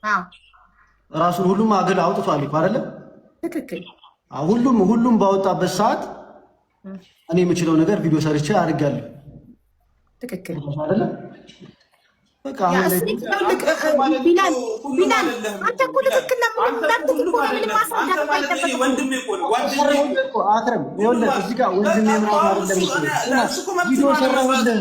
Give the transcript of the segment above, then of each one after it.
አዎ ራሱን ሁሉም አገል አውጥቷል እኮ አይደለ? ትክክል። ሁሉም ባወጣበት ሰዓት እኔ የምችለው ነገር ቪዲዮ ሰርቼ አድርጋለሁ። ትክክል አይደለ? በቃ አሁን ላይ ቢላል አንተ እኮ ትክክል ነው። አትረም ይኸውልህ፣ እዚህ ጋር ወንድሜ ምናምን አይደለም ቪዲዮ ሰራሁልህ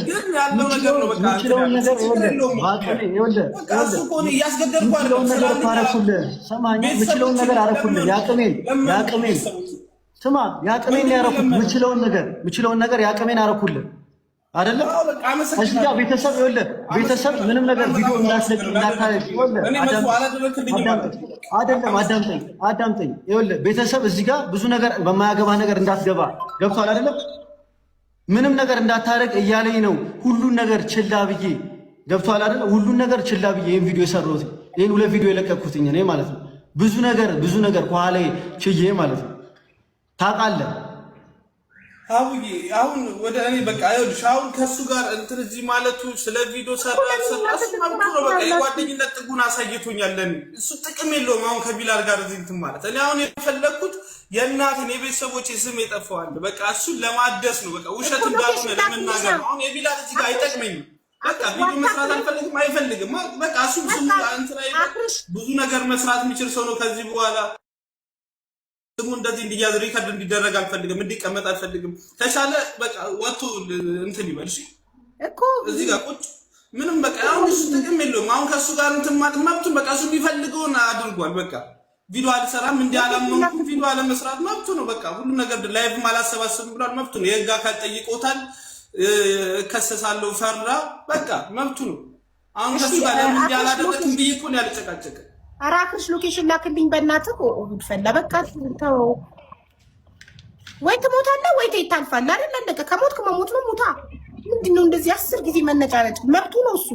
የምችለውን ነገር አደረኩልህ። ሰማኝ፣ የምችለውን ነገር አደረኩልህ። ያቅሜን ስማ፣ ያቅሜን ያደረኩት የምችለውን ነገር ያቅሜን አደረኩልህ አይደለም። እዚህ ጋር ቤተሰብ ይኸውልህ፣ ቤተሰብ ምንም ነገር ቪዲዮ እንዳታደርግ አዳምጠኝ። ይኸውልህ ቤተሰብ እዚህ ጋር ብዙ ነገር በማያገባ ነገር እንዳትገባ ገብቷል አይደለም? ምንም ነገር እንዳታደርግ እያለኝ ነው። ሁሉን ነገር ችላ ብዬ ገብቷል አይደለም? ሁሉን ነገር ችላ ብዬ ይህን ቪዲዮ የሰራሁት ይህን 2 ቪዲዮ የለቀኩትኝ እኔ ማለት ነው። ብዙ ነገር ከኋላ ችዬ ማለት ነው። ታውቃለህ አቡዬ አሁን ወደ እኔ በቃ ይኸውልሽ፣ አሁን ከሱ ጋር እንትን እዚህ ማለቱ ስለ ቪዲዮ ሰራ እሱ ማለት ነው። በቃ የጓደኝነት ጥጉን አሳይቶኛል። እሱ ጥቅም የለውም። አሁን ከቢላል ጋር እዚህ እንትን ማለት እኔ አሁን የፈለግኩት የእናትን የቤተሰቦች ስም የጠፋዋል። በቃ እሱን ለማደስ ነው። በቃ ውሸት እንዳልሆነ ለመናገር ነው። አሁን የቢላል እዚህ ጋር አይጠቅመኝም። በቃ ቪዲዮ መስራት አይፈልግም። በቃ እሱ እንትን ብዙ ነገር መስራት የሚችል ሰው ነው። ከዚህ በኋላ ስሙ እንደዚህ እንዲያዝ ሪከርድ እንዲደረግ አልፈልግም፣ እንዲቀመጥ አልፈልግም። ተሻለ በቃ ወጥቶ እንትን ይበል እኮ እዚህ ጋር ቁጭ ምንም በቃ አሁን እሱ ጥቅም የለውም። አሁን ከሱ ጋር እንትን ማለት መብቱን በቃ እሱ የሚፈልገውን አድርጓል። በቃ ቪዲዮ አልሰራም እንዲያላመንኩ ቪዲዮ አለመስራት መብቱ ነው። በቃ ሁሉ ነገር ላይቭም አላሰባስብም ብሏል፣ መብቱ ነው። የህግ አካል ጠይቆታል። እከሰሳለሁ ፈራ፣ በቃ መብቱ ነው። አሁን ከሱ ጋር ለምን እንዲያላደረግም ብዬ እኮ ነው ያልጨቃጨቀ። አራክሽ ሎኬሽን ላክልኝ በእናትህ። ጉድ ፈላ። በቃ ተው፣ ወይ ትሞታለህ ወይ ታልፋለህ አይደል? አለቀ። ከሞትክ መሞት ነው። ሙታ ምንድነው እንደዚህ 10 ጊዜ መነጫነጭ? መብቱ ነው እሱ።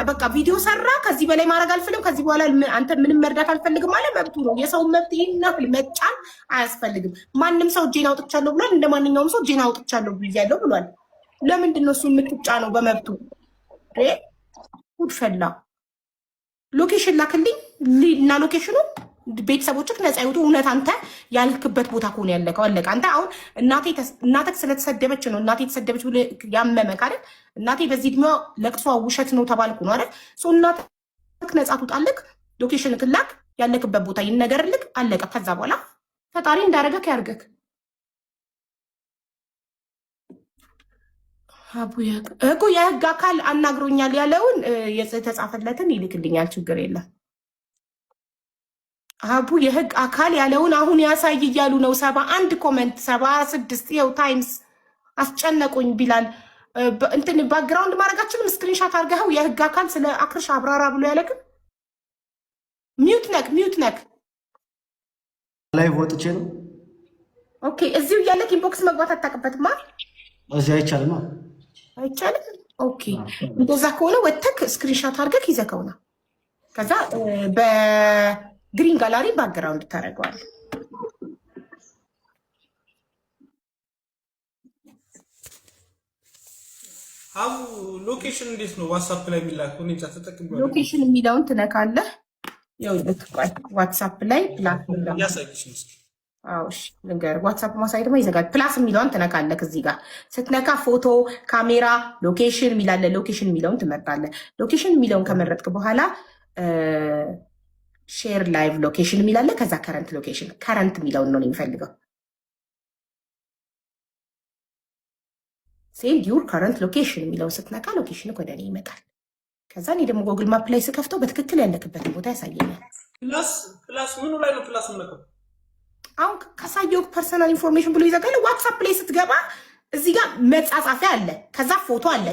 በቃ ቪዲዮ ሰራ፣ ከዚህ በላይ ማድረግ አልፈልግም፣ ከዚህ በኋላ አንተ ምንም መርዳት አልፈልግም አለ። መብቱ ነው። የሰው መብት ይሄን ያህል መጫን አያስፈልግም። ማንም ሰው እጄን አውጥቻለሁ ብሏል። እንደ ማንኛውም ሰው እጄን አውጥቻለሁ ብያለሁ ብሏል። ለምንድን ነው እሱ የምትጫነው? በመብቱ ጉድ ፈላ። ሎኬሽን ላክልኝ እና ሎኬሽኑ ቤተሰቦችህ ነፃ ይወጡ። እውነት አንተ ያልክበት ቦታ ከሆነ ያለቀው አለቀ። አንተ አሁን እናትህ ስለተሰደበች ነው እናቴ የተሰደበች ብሎ ያመመህ አይደል? እናቴ በዚህ እድሜዋ ለቅሷ ውሸት ነው ተባልኩ ነው አይደል? እናትህ ነፃ ትውጣልህ። ሎኬሽን ክላክ፣ ያለክበት ቦታ ይነገርልህ፣ አለቀ። ከዛ በኋላ ፈጣሪ እንዳረገክ ያርገክ። እኮ የህግ አካል አናግሮኛል ያለውን የተጻፈለትን ይልክልኛል። ችግር የለም። አቡ የህግ አካል ያለውን አሁን ያሳይ እያሉ ነው። 71 ኮመንት 76 ይኸው ታይምስ አስጨነቁኝ ቢላል። እንትን ባክግራውንድ ማድረጋችንም ስክሪንሻት አድርገኸው የህግ አካል ስለ አክርሽ አብራራ ብሎ ያለክም ሚዩት ነክ ላይቭ ወጥቼ ነው። ኦኬ እዚሁ እያለክ ኢንቦክስ መግባት አታውቅበትማ። እዚህ አይቻልማ። አይቻልም። ኦኬ እንደዛ ከሆነ ወተክ ስክሪንሻት አድርገህ ይዘከውና ከዛ በግሪን ጋላሪ ባክግራውንድ ታደርገዋለህ። አው ሎኬሽን እንዴት ነው ዋትስአፕ ላይ የሚላከው? እኔ ተጠቅሜዋለሁ። ሎኬሽን የሚለውን ትነካለህ። ይኸውልህ ዋትስአፕ ላይ ፕላስ ያሳይሽ ነው። አዎ እሺ፣ ልንገርህ ዋትስአፕ ማሳየት ደግሞ ይዘጋል። ፕላስ የሚለውን ትነካለህ። እዚህ ጋር ስትነካ ፎቶ፣ ካሜራ፣ ሎኬሽን የሚላለ ሎኬሽን የሚለውን ትመርጣለህ። ሎኬሽን የሚለውን ከመረጥክ በኋላ ሼር ላይቭ ሎኬሽን የሚላለ ከዛ ከረንት ሎኬሽን ከረንት የሚለውን ነው የሚፈልገው። ሴንድ ዩር ከረንት ሎኬሽን የሚለውን ስትነካ ሎኬሽን ወደ እኔ ይመጣል። ከዛ እኔ ደግሞ ጎግል ማፕ ላይ ስከፍተው በትክክል ያለክበትን ቦታ ያሳየኛል። ፕላስ ምኑ ላይ ነው ፕላስ የምነካው? አሁን ካሳየው ፐርሰናል ኢንፎርሜሽን ብሎ ይዘጋል። ዋትስአፕ ላይ ስትገባ እዚህ ጋር መጻጻፊያ አለ፣ ከዛ ፎቶ አለ።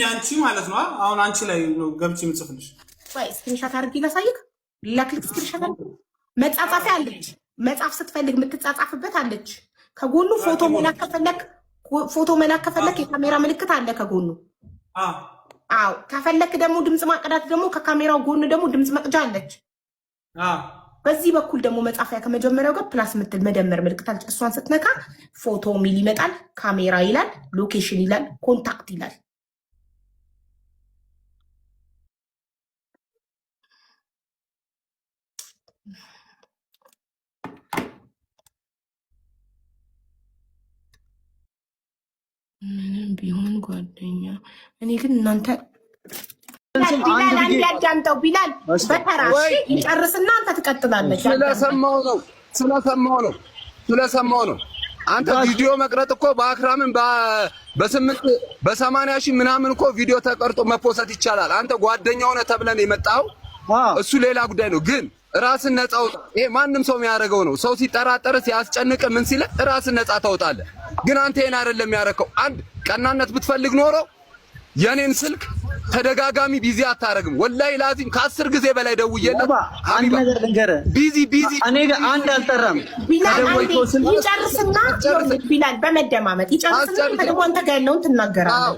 አንቺ ማለት ነው። አሁን አንቺ ላይ ነው ገብቼ የምጽፍልሽ። ስክሪንሻት አድርጌ ላሳይክ። ላክልክ። ስክሪንሻት አድርጌ መጻጻፊያ አለች። መጻፍ ስትፈልግ የምትጻጻፍበት አለች። ከጎኑ ፎቶ መላክ ከፈለክ የካሜራ ምልክት አለ ከጎኑ። አዎ ከፈለክ ደግሞ ድምፅ ማቀዳት ደግሞ ከካሜራው ጎን ደግሞ ድምፅ መቅጃ አለች። በዚህ በኩል ደግሞ መጻፊያ ከመጀመሪያው ጋር ፕላስ ምትል መደመር ምልክት አለች። እሷን ስትነካ ፎቶ ሚል ይመጣል፣ ካሜራ ይላል፣ ሎኬሽን ይላል፣ ኮንታክት ይላል። ምንም ቢሆን ጓደኛ እኔ ግን እናንተ ቢላል አንድ ያዳምጠው ቢላል በተራ ይጨርስና አንተ ትቀጥላለች። ስለሰማው ነው አንተ ቪዲዮ መቅረጥ እኮ በአክራምን በ80 ሺህ ምናምን እኮ ቪዲዮ ተቀርጦ መፖሰት ይቻላል። አንተ ጓደኛው ነህ ተብለን የመጣው እሱ ሌላ ጉዳይ ነው። ግን ራስን ነፃ አውጣ። ይሄ ማንም ሰው የሚያደርገው ነው። ሰው ሲጠራጠር ሲያስጨንቅ ምን ሲል ራስን ነፃ ታውጣለህ። ግን አንተ ይሄን አይደለም የሚያደርገው። አንድ ቀናነት ብትፈልግ ኖሮ የኔን ስልክ ተደጋጋሚ ቢዚ አታረግም። ወላሂ ላዚም ከ10 ጊዜ በላይ ደውዬለት አንድ ነገር ልንገርህ፣ ቢዚ እኔ ጋር አንድ አልጠራም። ይጨርስና ቢላል በመደማመጥ ይጨርስና ደግሞ አንተ ጋር ያለውን ትናገራለህ።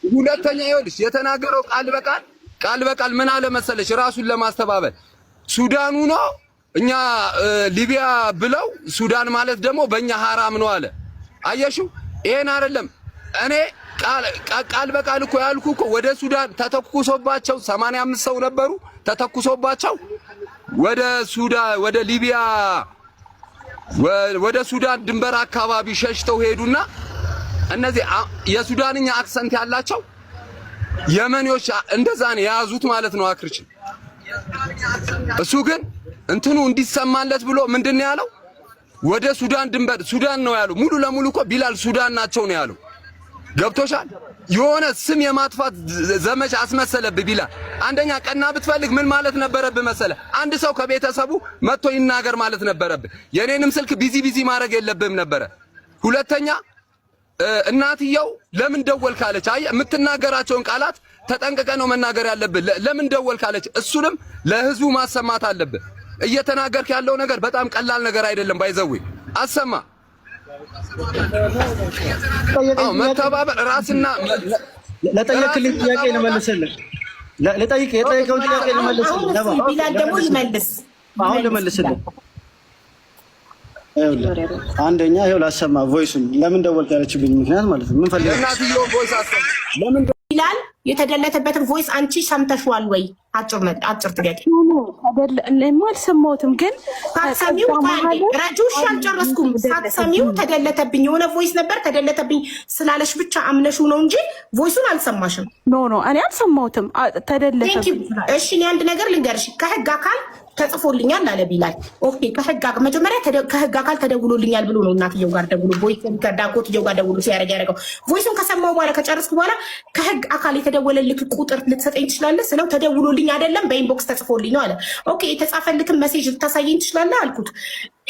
ሁለተኛ ይኸውልሽ የተናገረው ቃል በቃል ምን አለ መሰለሽ፣ ራሱን ለማስተባበል ሱዳኑ ነው እኛ ሊቢያ ብለው ሱዳን ማለት ደግሞ በእኛ ሐራም ነው አለ። አየሽው? ይሄን አይደለም እኔ ቃል በቃል እኮ ያልኩ እኮ ወደ ሱዳን ተተኩሶባቸው 85 ሰው ነበሩ። ተተኩሶባቸው ወደ ሊቢያ ወደ ሱዳን ድንበር አካባቢ ሸሽተው ሄዱና እነዚህ የሱዳንኛ አክሰንት ያላቸው የመኔዎች እንደዛ ነው የያዙት ማለት ነው አክርች። እሱ ግን እንትኑ እንዲሰማለት ብሎ ምንድነው ያለው? ወደ ሱዳን ድንበር ሱዳን ነው ያለው። ሙሉ ለሙሉ እኮ ቢላል ሱዳን ናቸው ነው ያለው። ገብቶሻል? የሆነ ስም የማጥፋት ዘመቻ አስመሰለብህ ቢላል። አንደኛ ቀና ብትፈልግ ምን ማለት ነበረብህ መሰለ? አንድ ሰው ከቤተሰቡ መጥቶ ይናገር ማለት ነበረብህ። የኔንም ስልክ ቢዚ ማድረግ የለብህም ነበረ። ሁለተኛ እናትየው ለምን ደወልክ አለች። አየህ የምትናገራቸውን ቃላት ተጠንቅቀህ ነው መናገር ያለብህ። ለምን ደወልክ አለች። እሱንም ለህዝቡ ማሰማት አለብህ። እየተናገርክ ያለው ነገር በጣም ቀላል ነገር አይደለም። ባይዘው አሰማ መተባበር ራስና ለጠየቅልኝ ጥያቄ ልመልስልህ። የጠየቀውን ጥያቄ ልመልስልህ። ቢላል ደግሞ ይመልስ። አሁን ልመልስልህ። አንደኛ ይኸው ላሰማ ቮይሱን ለምን ደወልክ ያለችብኝ ምክንያት ማለት ነው። ምን ፈልገህ እናትየው ቮይስ አሰማ ለምን ቢላል የተደለተበትን ቮይስ አንቺ ሰምተሽዋል ወይ? አጭር ጥያቄ። አልሰማሁትም፣ ግን ሳትሰሚው ረጁሽ አልጨረስኩም። ሳትሰሚው ተደለተብኝ የሆነ ቮይስ ነበር ተደለተብኝ ስላለሽ ብቻ አምነሹ ነው እንጂ ቮይሱን አልሰማሽም። ኖ እኔ አልሰማሁትም። ተደለተብኝ። እሺ እኔ አንድ ነገር ልንገርሽ፣ ከህግ አካል ተጽፎልኛል አለ ቢላል። ኦኬ መጀመሪያ ከህግ አካል ተደውሎልኛል ብሎ ነው እናትየው ጋር ደውሎ ቮይስ ከዳጎትየው ጋር ደውሎ ሲያደርግ ያደረገው። ቮይሱን ከሰማው በኋላ ከጨረስኩ በኋላ ከህግ አካል የተደወለልክ ቁጥር ልትሰጠኝ ትችላለህ ስለው ተደውሎልኝ አይደለም በኢንቦክስ ተጽፎልኝ ነው አለ። ኦኬ የተጻፈልክን ሜሴጅ ልታሳየኝ ትችላለህ አልኩት።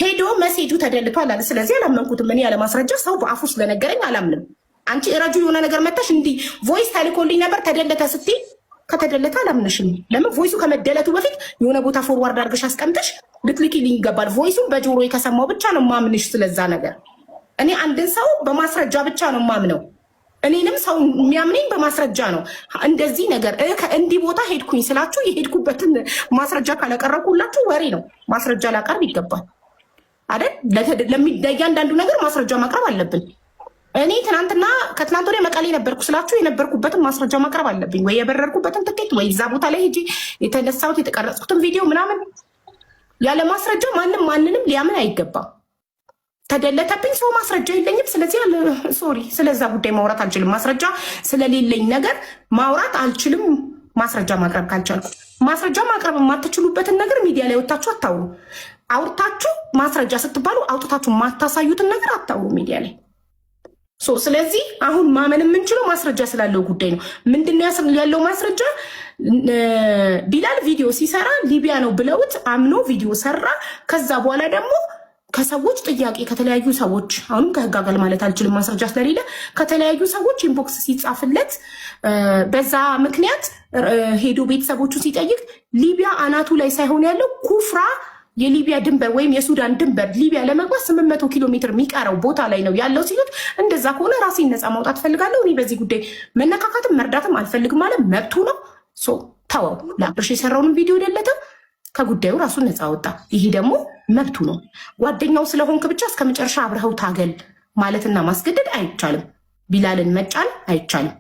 ሄዶ ሜሴጁ ተደልቷል አለ። ስለዚህ አላመንኩትም። እኔ ያለ ማስረጃ ሰው በአፉ ስለነገረኝ አላምንም። አንቺ ረጁ የሆነ ነገር መታሽ እንዲህ ቮይስ ተልኮልኝ ነበር ተደለተ ስትይ ከተደለተ አላምንሽም። ለምን ቮይሱ ከመደለቱ በፊት የሆነ ቦታ ፎርዋርድ አድርገሽ አስቀምጠሽ ልትልኪልኝ ይገባል። ቮይሱን በጆሮ ከሰማው ብቻ ነው ማምንሽ ስለዛ ነገር። እኔ አንድን ሰው በማስረጃ ብቻ ነው ማምነው። እኔንም ሰው የሚያምነኝ በማስረጃ ነው። እንደዚህ ነገር እንዲህ ቦታ ሄድኩኝ ስላችሁ የሄድኩበትን ማስረጃ ካላቀረብኩላችሁ ወሬ ነው። ማስረጃ ላቀርብ ይገባል አይደል? ለእያንዳንዱ ነገር ማስረጃ ማቅረብ አለብን። እኔ ትናንትና ከትናንት ወዲያ መቀሌ ነበርኩ ስላችሁ የነበርኩበትን ማስረጃ ማቅረብ አለብኝ። ወይ የበረርኩበትን ትኬት፣ ወይ እዛ ቦታ ላይ ሄጄ የተነሳሁት የተቀረጽኩትን ቪዲዮ ምናምን። ያለ ማስረጃ ማንንም ሊያምን አይገባም። ተደለተብኝ ሰው ማስረጃ የለኝም። ስለዚህ ሶሪ ስለዛ ጉዳይ ማውራት አልችልም። ማስረጃ ስለሌለኝ ነገር ማውራት አልችልም። ማስረጃ ማቅረብ ካልቻልኩ ማስረጃ ማቅረብ የማትችሉበትን ነገር ሚዲያ ላይ ወጣችሁ አታውሩ። አውርታችሁ ማስረጃ ስትባሉ አውጥታችሁ ማታሳዩትን ነገር አታውሩ ሚዲያ ላይ። ስለዚህ አሁን ማመን የምንችለው ማስረጃ ስላለው ጉዳይ ነው። ምንድነው ያለው ማስረጃ? ቢላል ቪዲዮ ሲሰራ ሊቢያ ነው ብለውት አምኖ ቪዲዮ ሰራ። ከዛ በኋላ ደግሞ ከሰዎች ጥያቄ ከተለያዩ ሰዎች አሁንም ከህግ አካል ማለት አልችልም ማስረጃ ስለሌለ ከተለያዩ ሰዎች ኢንቦክስ ሲጻፍለት በዛ ምክንያት ሄዶ ቤተሰቦቹ ሲጠይቅ ሊቢያ አናቱ ላይ ሳይሆን ያለው ኩፍራ የሊቢያ ድንበር ወይም የሱዳን ድንበር ሊቢያ ለመግባት 800 ኪሎ ሜትር የሚቀረው ቦታ ላይ ነው ያለው ሲሉት፣ እንደዛ ከሆነ ራሴን ነፃ ማውጣት ፈልጋለሁ፣ እኔ በዚህ ጉዳይ መነካካትም መርዳትም አልፈልግም ማለት መብቱ ነው። ተወው። ለአብርሽ የሰራውን ቪዲዮ ደለተ፣ ከጉዳዩ ራሱን ነፃ ወጣ። ይሄ ደግሞ መብቱ ነው። ጓደኛው ስለሆንክ ብቻ እስከ መጨረሻ አብረኸው ታገል ማለትና ማስገደድ አይቻልም። ቢላልን መጫን አይቻልም።